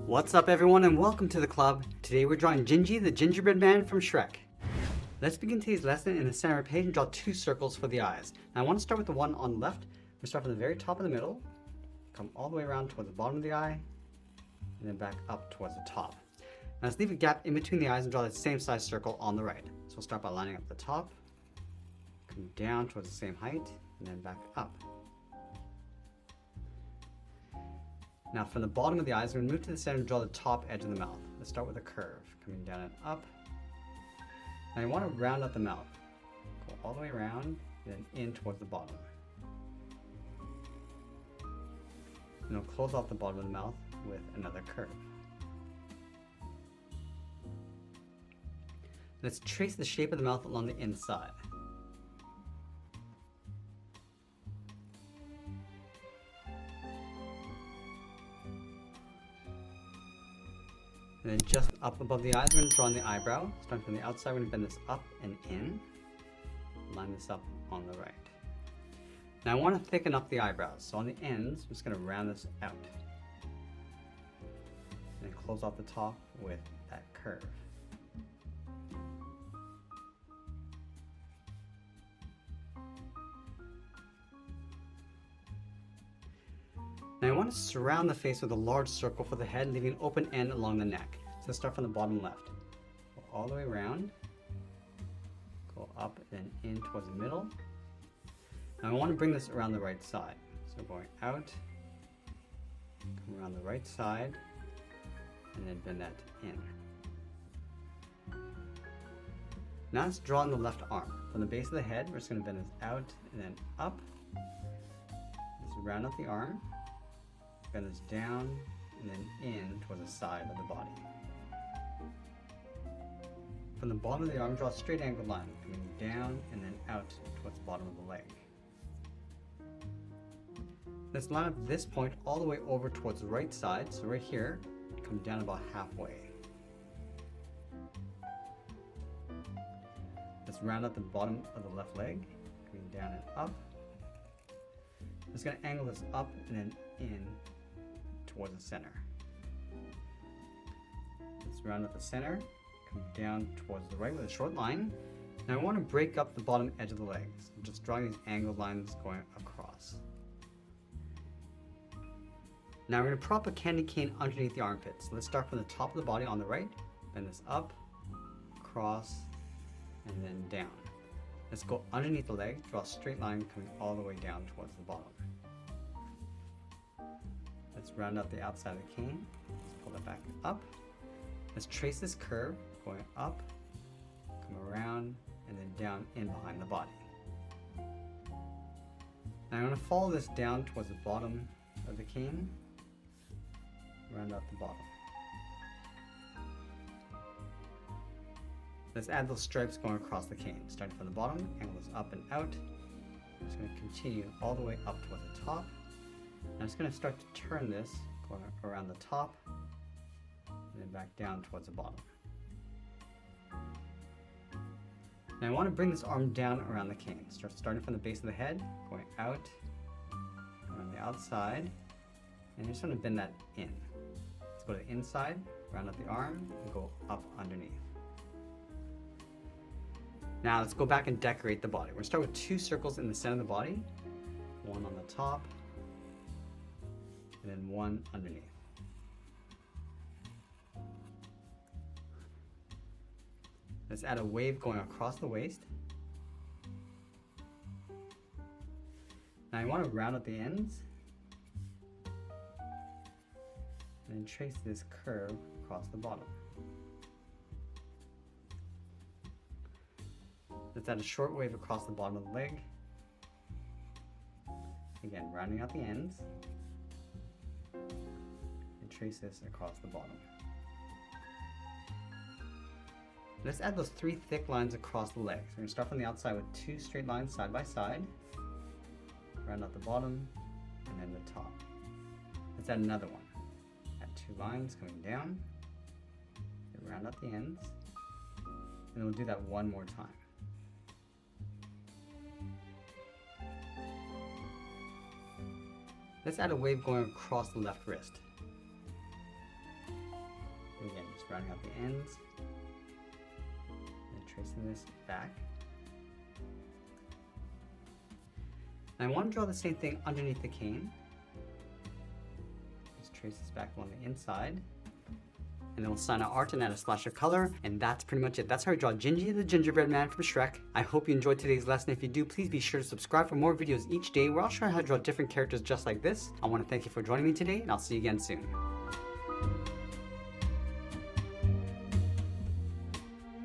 What's up everyone and welcome to the club. Today we're drawing Gingy, the gingerbread man from Shrek. Let's begin today's lesson in the center of the page and draw two circles for the eyes. Now I want to start with the one on the left. We'll start from the very top of the middle, come all the way around towards the bottom of the eye, and then back up towards the top. Now let's leave a gap in between the eyes and draw the same size circle on the right. So we'll start by lining up the top, come down towards the same height, and then back up. Now from the bottom of the eyes, we're going to move to the center and draw the top edge of the mouth. Let's start with a curve, coming down and up. Now you want to round out the mouth. Go all the way around, then in towards the bottom. And we'll close off the bottom of the mouth with another curve. Let's trace the shape of the mouth along the inside. And then just up above the eyes, we're going to draw in the eyebrow. Starting from the outside, we're going to bend this up and in. Line this up on the right. Now I want to thicken up the eyebrows. So on the ends, I'm just going to round this out. And then close off the top with that curve. Now I want to surround the face with a large circle for the head, leaving an open end along the neck. So let's start from the bottom left. Go all the way around, go up and in towards the middle. Now I want to bring this around the right side. So going out, come around the right side, and then bend that in. Now let's draw on the left arm. From the base of the head, we're just going to bend this out and then up. Let's round out the arm. Bend this down and then in towards the side of the body. From the bottom of the arm, draw a straight angled line, coming down and then out towards the bottom of the leg. Let's line up this point all the way over towards the right side, so right here, come down about halfway. Let's round out the bottom of the left leg, coming down and up. I'm just going to angle this up and then in towards the center. Let's round out the center, come down towards the right with a short line. Now I want to break up the bottom edge of the legs. I'm just drawing these angled lines going across. Now we're going to prop a candy cane underneath the armpits. So let's start from the top of the body on the right, bend this up, across, and then down. Let's go underneath the leg, draw a straight line coming all the way down towards the bottom. Let's round out the outside of the cane. Let's pull that back up. Let's trace this curve going up, come around, and then down in behind the body. Now I'm going to follow this down towards the bottom of the cane. Round out the bottom. Let's add those stripes going across the cane. Starting from the bottom, angle this up and out. I'm just going to continue all the way up towards the top. I'm just going to start to turn this, going around the top, and then back down towards the bottom. Now I want to bring this arm down around the cane. Starting from the base of the head, going out, around the outside, and you're just going to bend that in. Let's go to the inside, round out the arm, and go up underneath. Now let's go back and decorate the body. We're going to start with two circles in the center of the body, one on the top, and then one underneath. Let's add a wave going across the waist. Now I want to round out the ends and then trace this curve across the bottom. Let's add a short wave across the bottom of the leg. Again, rounding out the ends. Trace this across the bottom. Let's add those three thick lines across the legs. We're going to start from the outside with two straight lines side by side. Round out the bottom and then the top. Let's add another one. Add two lines coming down. Then round out the ends. And we'll do that one more time. Let's add a wave going across the left wrist. Again, just rounding out the ends. And tracing this back. And I want to draw the same thing underneath the cane. Just trace this back along the inside. And then we'll sign our art and add a splash of color. And that's pretty much it. That's how we draw Gingy the Gingerbread Man from Shrek. I hope you enjoyed today's lesson. If you do, please be sure to subscribe for more videos each day where I'll show you how to draw different characters just like this. I want to thank you for joining me today, and I'll see you again soon.